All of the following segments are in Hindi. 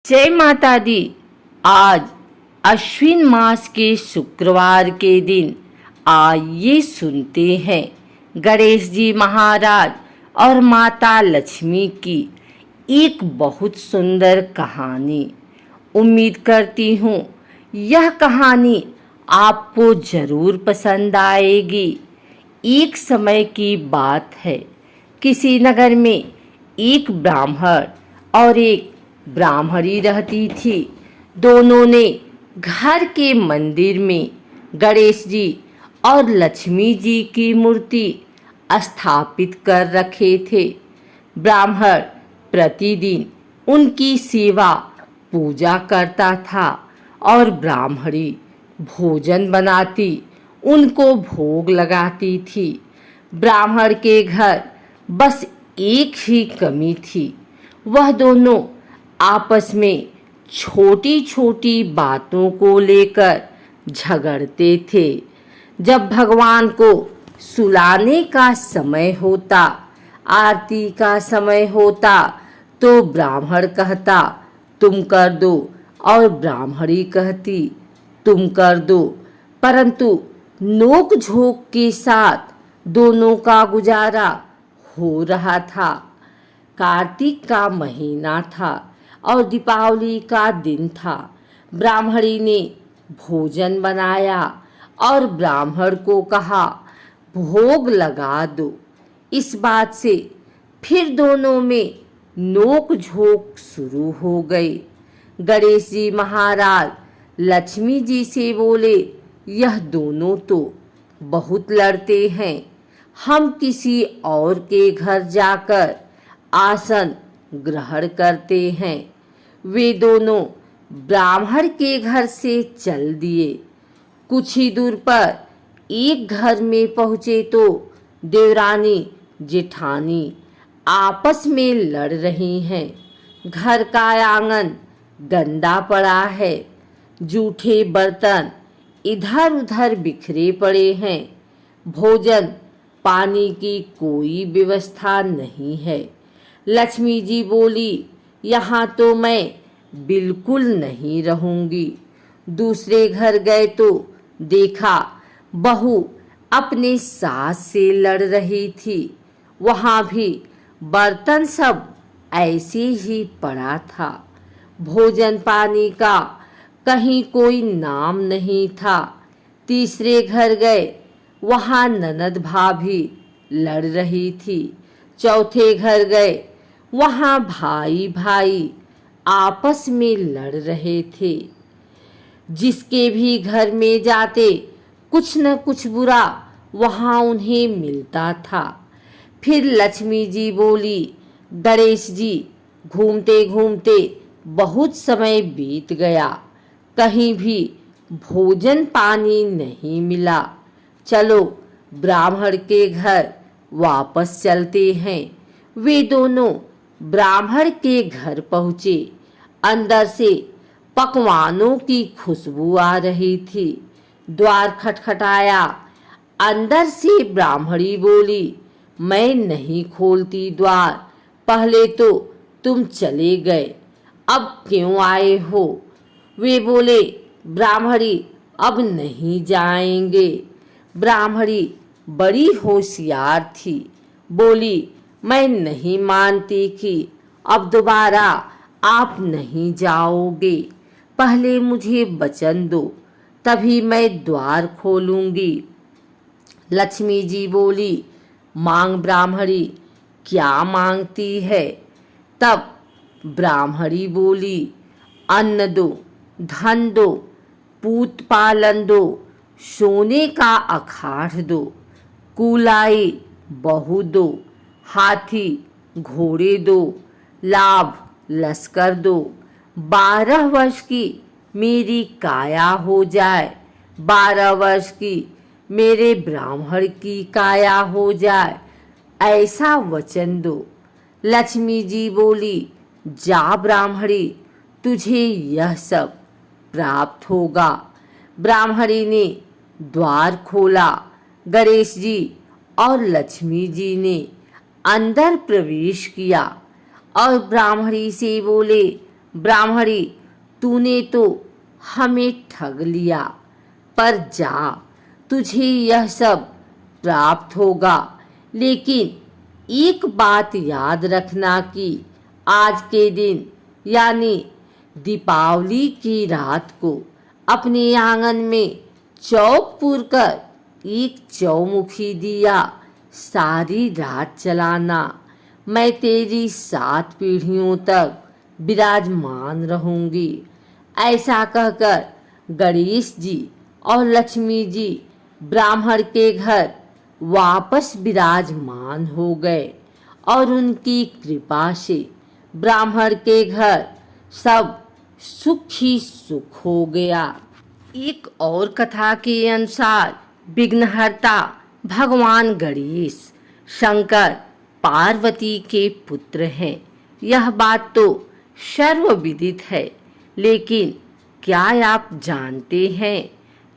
जय माता दी। आज अश्विन मास के शुक्रवार के दिन आइए सुनते हैं गणेश जी महाराज और माता लक्ष्मी की एक बहुत सुंदर कहानी। उम्मीद करती हूँ यह कहानी आपको जरूर पसंद आएगी। एक समय की बात है, किसी नगर में एक ब्राह्मण और एक ब्राह्मणी रहती थी। दोनों ने घर के मंदिर में गणेश जी और लक्ष्मी जी की मूर्ति स्थापित कर रखे थे। ब्राह्मण प्रतिदिन उनकी सेवा पूजा करता था और ब्राह्मणी भोजन बनाती उनको भोग लगाती थी। ब्राह्मण के घर बस एक ही कमी थी, वह दोनों आपस में छोटी छोटी बातों को लेकर झगड़ते थे। जब भगवान को सुलाने का समय होता, आरती का समय होता, तो ब्राह्मण कहता तुम कर दो और ब्राह्मणी कहती तुम कर दो, परंतु नोक झोंक के साथ दोनों का गुजारा हो रहा था। कार्तिक का महीना था और दीपावली का दिन था। ब्राह्मणी ने भोजन बनाया और ब्राह्मण को कहा भोग लगा दो। इस बात से फिर दोनों में नोक झोंक शुरू हो गई। गणेश जी महाराज लक्ष्मी जी से बोले, यह दोनों तो बहुत लड़ते हैं, हम किसी और के घर जाकर आसन ग्रहण करते हैं। वे दोनों ब्राह्मण के घर से चल दिए। कुछ ही दूर पर एक घर में पहुंचे तो देवरानी जेठानी आपस में लड़ रही हैं। घर का आंगन गंदा पड़ा है, जूठे बर्तन इधर उधर बिखरे पड़े हैं, भोजन पानी की कोई व्यवस्था नहीं है। लक्ष्मी जी बोली, यहाँ तो मैं बिल्कुल नहीं रहूंगी। दूसरे घर गए तो देखा बहू अपने सास से लड़ रही थी। वहाँ भी बर्तन सब ऐसे ही पड़ा था, भोजन पानी का कहीं कोई नाम नहीं था। तीसरे घर गए, वहाँ ननद भाभी लड़ रही थी। चौथे घर गए, वहाँ भाई भाई आपस में लड़ रहे थे। जिसके भी घर में जाते कुछ न कुछ बुरा वहाँ उन्हें मिलता था। फिर लक्ष्मी जी बोली, गणेश जी, घूमते घूमते बहुत समय बीत गया, कहीं भी भोजन पानी नहीं मिला, चलो ब्राह्मण के घर वापस चलते हैं। वे दोनों ब्राह्मण के घर पहुँचे। अंदर से पकवानों की खुशबू आ रही थी। द्वार खटखटाया। अंदर से ब्राह्मणी बोली, मैं नहीं खोलती द्वार, पहले तो तुम चले गए, अब क्यों आए हो? वे बोले, ब्राह्मणी अब नहीं जाएंगे। ब्राह्मणी बड़ी होशियार थी, बोली, मैं नहीं मानती कि अब दोबारा आप नहीं जाओगे, पहले मुझे वचन दो, तभी मैं द्वार खोलूंगी। लक्ष्मी जी बोली, मांग ब्राह्मणी, क्या मांगती है? तब ब्राह्मणी बोली, अन्न दो, धन दो, पूत पालन दो, सोने का अखाड़ दो, कुलाई बहू दो, हाथी घोड़े दो, लाभ लश्कर दो, 12 वर्ष की मेरी काया हो जाए, 12 वर्ष की मेरे ब्राह्मण की काया हो जाए, ऐसा वचन दो। लक्ष्मी जी बोली, जा ब्राह्मणी, तुझे यह सब प्राप्त होगा। ब्राह्मणी ने द्वार खोला। गणेश जी और लक्ष्मी जी ने अंदर प्रवेश किया और ब्राह्मणी से बोले, ब्राह्मणी, तूने तो हमें ठग लिया, पर जा, तुझे यह सब प्राप्त होगा। लेकिन एक बात याद रखना कि आज के दिन यानी दीपावली की रात को अपने आंगन में चौक पूरकर एक चौमुखी दिया सारी रात जलाना। मैं तेरी 7 पीढ़ियों तक विराजमान रहूंगी। ऐसा कहकर गणेश जी और लक्ष्मी जी ब्राह्मण के घर वापस विराजमान हो गए और उनकी कृपा से ब्राह्मण के घर सब सुख ही सुख हो गया। एक और कथा के अनुसार विघ्नहर्ता भगवान गणेश शंकर पार्वती के पुत्र हैं। यह बात तो सर्वविदित है, लेकिन क्या आप जानते हैं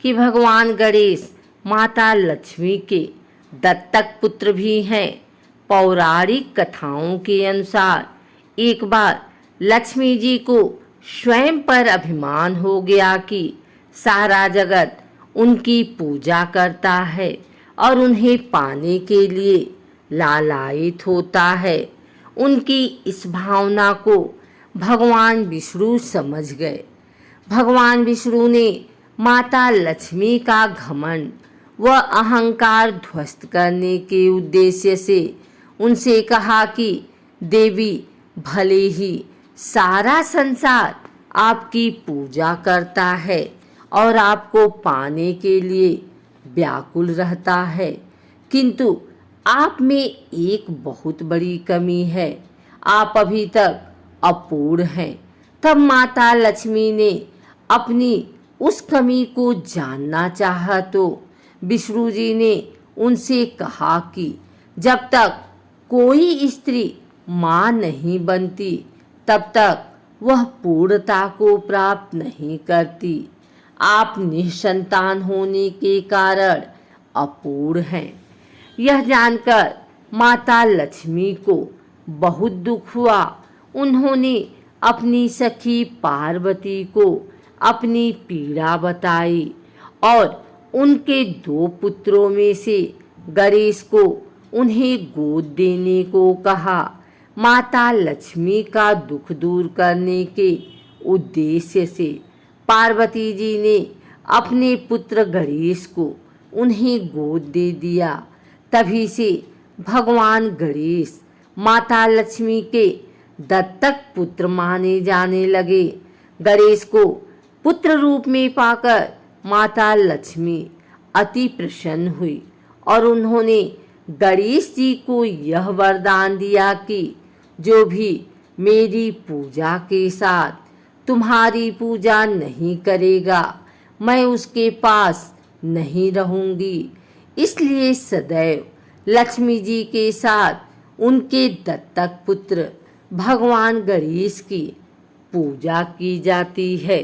कि भगवान गणेश माता लक्ष्मी के दत्तक पुत्र भी हैं। पौराणिक कथाओं के अनुसार एक बार लक्ष्मी जी को स्वयं पर अभिमान हो गया कि सारा जगत उनकी पूजा करता है और उन्हें पाने के लिए लालायित होता है। उनकी इस भावना को भगवान विष्णु समझ गए। भगवान विष्णु ने माता लक्ष्मी का घमंड व अहंकार ध्वस्त करने के उद्देश्य से उनसे कहा कि देवी, भले ही सारा संसार आपकी पूजा करता है और आपको पाने के लिए व्याकुल रहता है, किंतु आप में एक बहुत बड़ी कमी है, आप अभी तक अपूर्ण हैं। तब माता लक्ष्मी ने अपनी उस कमी को जानना चाहा तो विष्णु जी ने उनसे कहा कि जब तक कोई स्त्री मां नहीं बनती तब तक वह पूर्णता को प्राप्त नहीं करती। आप निसंतान होने के कारण अपूर्ण हैं। यह जानकर माता लक्ष्मी को बहुत दुख हुआ। उन्होंने अपनी सखी पार्वती को अपनी पीड़ा बताई और उनके 2 पुत्रों में से गणेश को उन्हें गोद देने को कहा। माता लक्ष्मी का दुख दूर करने के उद्देश्य से पार्वती जी ने अपने पुत्र गणेश को उन्हें गोद दे दिया। तभी से भगवान गणेश माता लक्ष्मी के दत्तक पुत्र माने जाने लगे। गणेश को पुत्र रूप में पाकर माता लक्ष्मी अति प्रसन्न हुई और उन्होंने गणेश जी को यह वरदान दिया कि जो भी मेरी पूजा के साथ तुम्हारी पूजा नहीं करेगा, मैं उसके पास नहीं रहूंगी। इसलिए सदैव लक्ष्मी जी के साथ उनके दत्तक पुत्र भगवान गणेश की पूजा की जाती है।